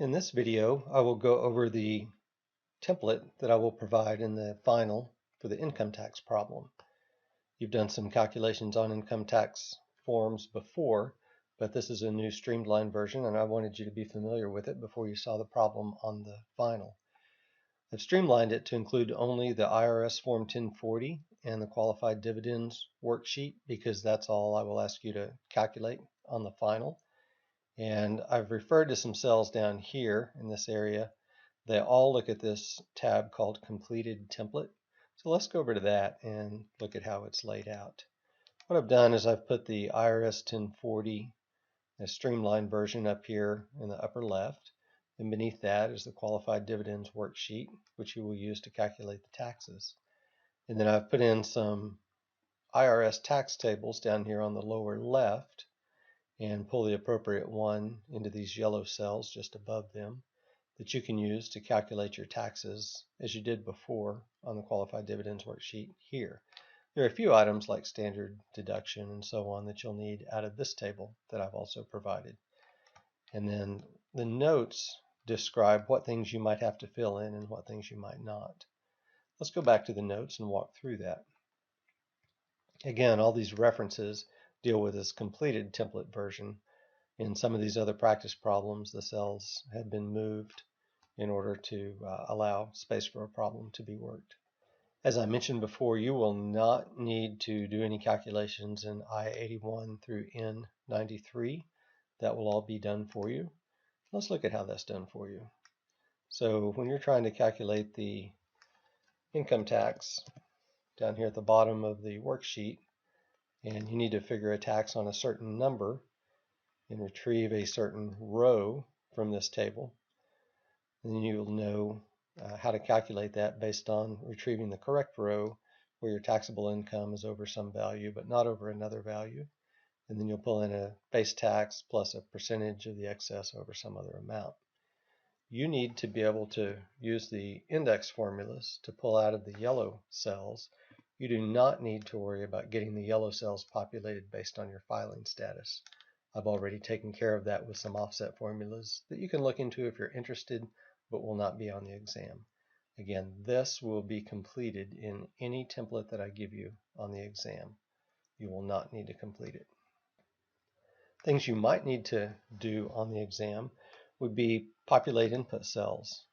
In this video, I will go over the template that I will provide in the final for the income tax problem. You've done some calculations on income tax forms before, but this is a new streamlined version and I wanted you to be familiar with it before you saw the problem on the final. I've streamlined it to include only the IRS Form 1040 and the qualified dividends worksheet because that's all I will ask you to calculate on the final. And I've referred to some cells down here in this area. They all look at this tab called completed template. So let's go over to that and look at how it's laid out. What I've done is I've put the IRS 1040, a streamlined version up here in the upper left. And beneath that is the qualified dividends worksheet, which you will use to calculate the taxes. And then I've put in some IRS tax tables down here on the lower left and pull the appropriate one into these yellow cells just above them that you can use to calculate your taxes as you did before on the qualified dividends worksheet here. There are a few items like standard deduction and so on that you'll need out of this table that I've also provided. And then the notes describe what things you might have to fill in and what things you might not. Let's go back to the notes and walk through that. Again, all these references deal with this completed template version. In some of these other practice problems, the cells had been moved in order to allow space for a problem to be worked. As I mentioned before, you will not need to do any calculations in I-81 through N-93. That will all be done for you. Let's look at how that's done for you. So when you're trying to calculate the income tax down here at the bottom of the worksheet, and you need to figure a tax on a certain number and retrieve a certain row from this table, then you'll know how to calculate that based on retrieving the correct row where your taxable income is over some value but not over another value. And then you'll pull in a base tax plus a percentage of the excess over some other amount. You need to be able to use the index formulas to pull out of the yellow cells. You do not need to worry about getting the yellow cells populated based on your filing status. I've already taken care of that with some offset formulas that you can look into if you're interested, but will not be on the exam. Again, this will be completed in any template that I give you on the exam. You will not need to complete it. Things you might need to do on the exam would be populate input cells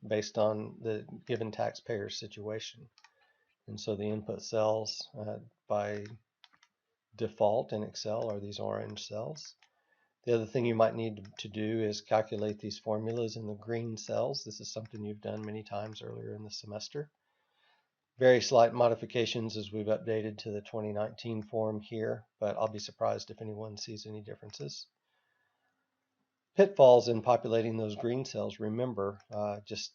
based on the given taxpayer's situation. And so the input cells by default in Excel are these orange cells. The other thing you might need to do is calculate these formulas in the green cells. This is something you've done many times earlier in the semester. Very slight modifications as we've updated to the 2019 form here, but I'll be surprised if anyone sees any differences. Pitfalls in populating those green cells, remember, just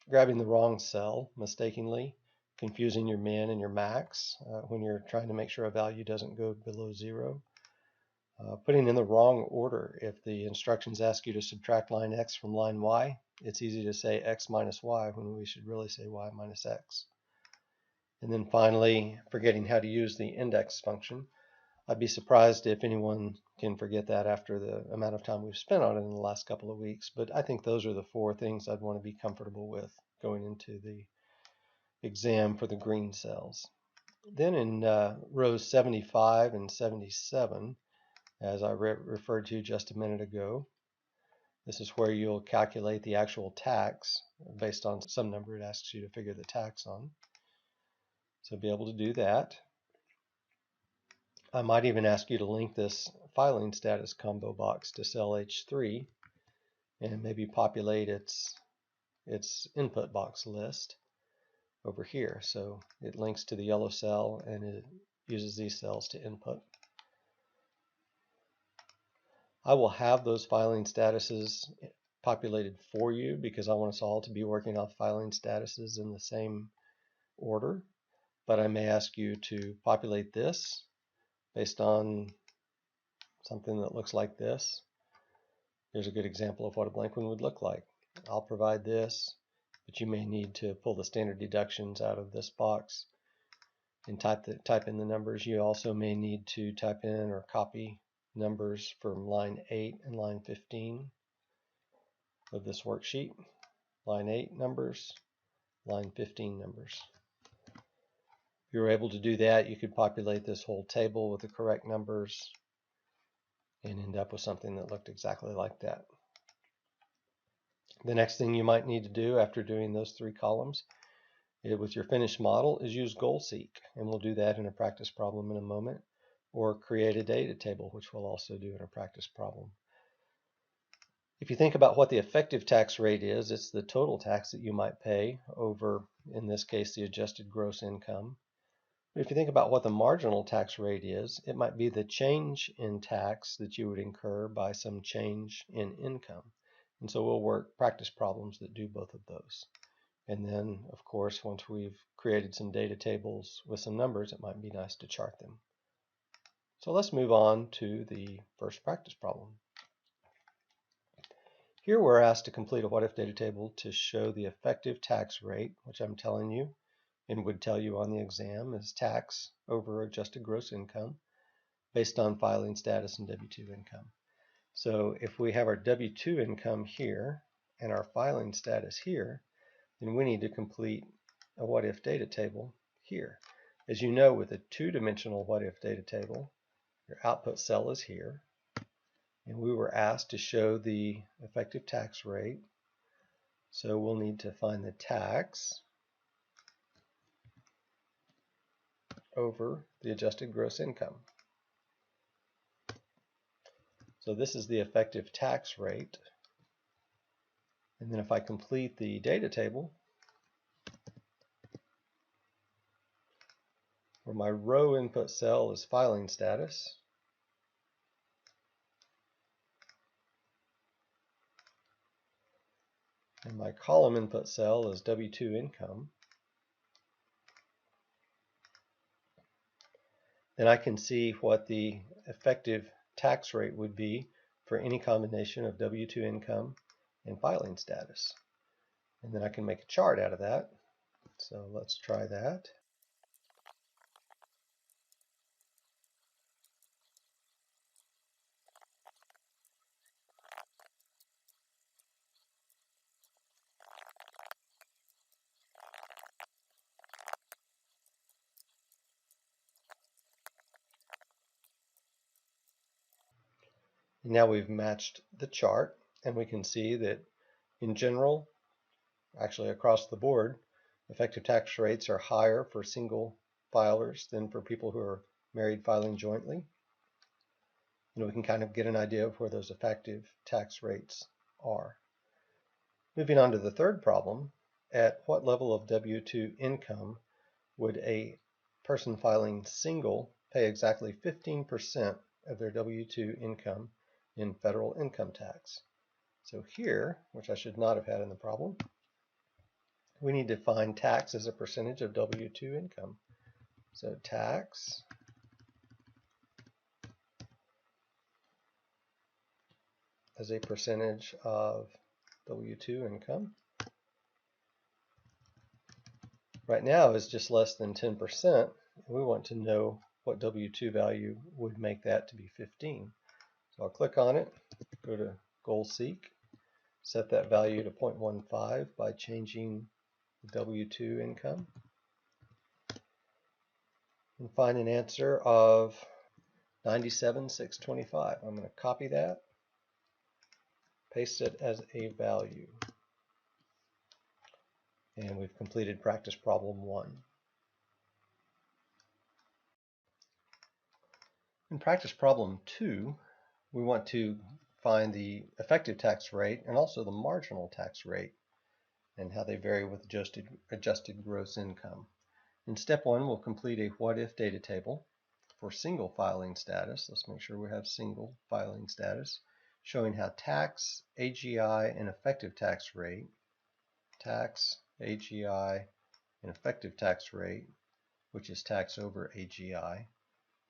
grabbing the wrong cell mistakenly, confusing your min and your max when you're trying to make sure a value doesn't go below zero. Putting in the wrong order. If the instructions ask you to subtract line X from line Y, it's easy to say X minus Y when we should really say Y minus X. And then finally, forgetting how to use the index function. I'd be surprised if anyone can forget that after the amount of time we've spent on it in the last couple of weeks, but I think those are the four things I'd want to be comfortable with going into the exam for the green cells. Then in rows 75 and 77, as I referred to just a minute ago, this is where you'll calculate the actual tax based on some number it asks you to figure the tax on. So be able to do that. I might even ask you to link this filing status combo box to cell H3 and maybe populate its input box list over here. So it links to the yellow cell and it uses these cells to input. I will have those filing statuses populated for you because I want us all to be working off filing statuses in the same order. But I may ask you to populate this based on something that looks like this. Here's a good example of what a blank one would look like. I'll provide this, but you may need to pull the standard deductions out of this box and type in the numbers. You also may need to type in or copy numbers from line 8 and line 15. of this worksheet. Line 8 numbers, line 15 numbers. If you were able to do that, you could populate this whole table with the correct numbers and end up with something that looked exactly like that. The next thing you might need to do after doing those 3 columns with your finished model is use goal seek, and we'll do that in a practice problem in a moment, or create a data table, which we'll also do in a practice problem. If you think about what the effective tax rate is, it's the total tax that you might pay over, in this case, the adjusted gross income. But if you think about what the marginal tax rate is, it might be the change in tax that you would incur by some change in income. And so we'll work practice problems that do both of those. And then, of course, once we've created some data tables with some numbers, it might be nice to chart them. So let's move on to the first practice problem. Here we're asked to complete a what-if data table to show the effective tax rate, which I'm telling you and would tell you on the exam is tax over adjusted gross income based on filing status and W-2 income. So if we have our W-2 income here and our filing status here, then we need to complete a what-if data table here. As you know, with a 2-dimensional what-if data table, your output cell is here, and we were asked to show the effective tax rate. So we'll need to find the tax over the adjusted gross income. So this is the effective tax rate. And then if I complete the data table, where my row input cell is filing status, and my column input cell is W-2 income, then I can see what the effective tax rate would be for any combination of W-2 income and filing status. And then I can make a chart out of that. So let's try that. Now we've matched the chart, and we can see that in general, actually across the board, effective tax rates are higher for single filers than for people who are married filing jointly. And we can kind of get an idea of where those effective tax rates are. Moving on to the third problem, at what level of W-2 income would a person filing single pay exactly 15% of their W-2 income in federal income tax? So here, which I should not have had in the problem, we need to find tax as a percentage of W-2 income. So tax as a percentage of W-2 income right now is just less than 10%. We want to know what W-2 value would make that to be 15. So I'll click on it, go to goal seek, set that value to 0.15 by changing the W-2 income, and find an answer of 97,625. I'm going to copy that, paste it as a value, and we've completed practice problem 1. In practice problem 2, we want to find the effective tax rate and also the marginal tax rate and how they vary with adjusted gross income. In step 1, we'll complete a what-if data table for single filing status. Let's make sure we have single filing status, showing how tax, AGI, and effective tax rate, tax, AGI, and effective tax rate, which is tax over AGI,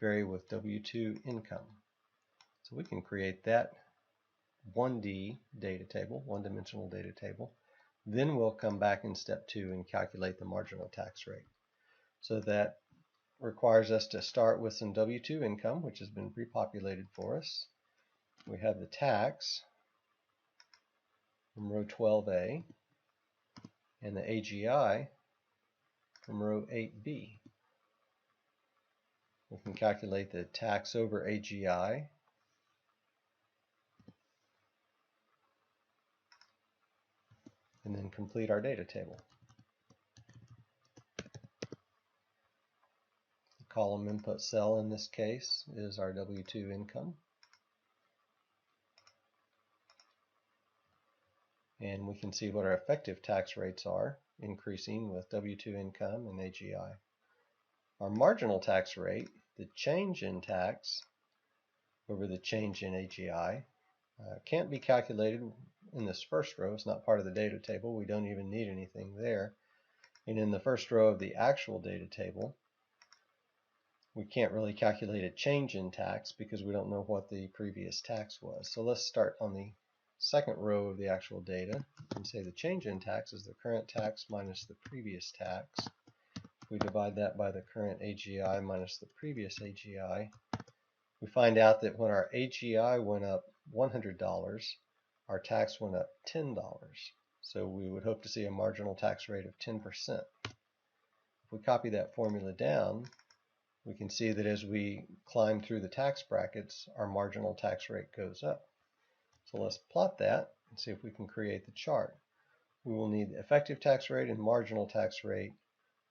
vary with W-2 income. So we can create that 1D data table, one-dimensional data table. Then we'll come back in step 2 and calculate the marginal tax rate. So that requires us to start with some W-2 income, which has been pre-populated for us. We have the tax, from row 12A and the AGI from row 8B. We can calculate the tax over AGI and then complete our data table. The column input cell in this case is our W-2 income. And we can see what our effective tax rates are, increasing with W-2 income and AGI. Our marginal tax rate, the change in tax over the change in AGI, can't be calculated in this first row. It's not part of the data table. We don't even need anything there. And in the first row of the actual data table, we can't really calculate a change in tax because we don't know what the previous tax was. So let's start on the second row of the actual data and say the change in tax is the current tax minus the previous tax. We divide that by the current AGI minus the previous AGI. We find out that when our AGI went up $100, our tax went up $10. So we would hope to see a marginal tax rate of 10%. If we copy that formula down, we can see that as we climb through the tax brackets, our marginal tax rate goes up. So let's plot that and see if we can create the chart. We will need the effective tax rate and marginal tax rate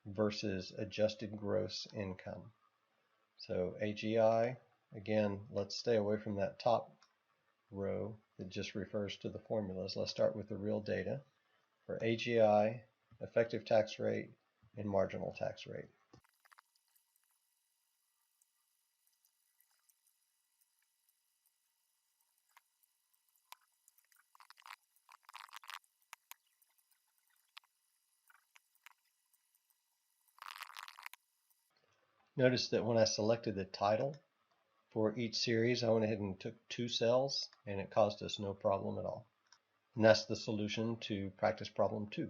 versus adjusted gross income. So AGI, again, let's stay away from that top row that just refers to the formulas. Let's start with the real data for AGI, effective tax rate, and marginal tax rate. Notice that when I selected the title for each series, I went ahead and took 2 cells, and it caused us no problem at all. And that's the solution to practice problem 2.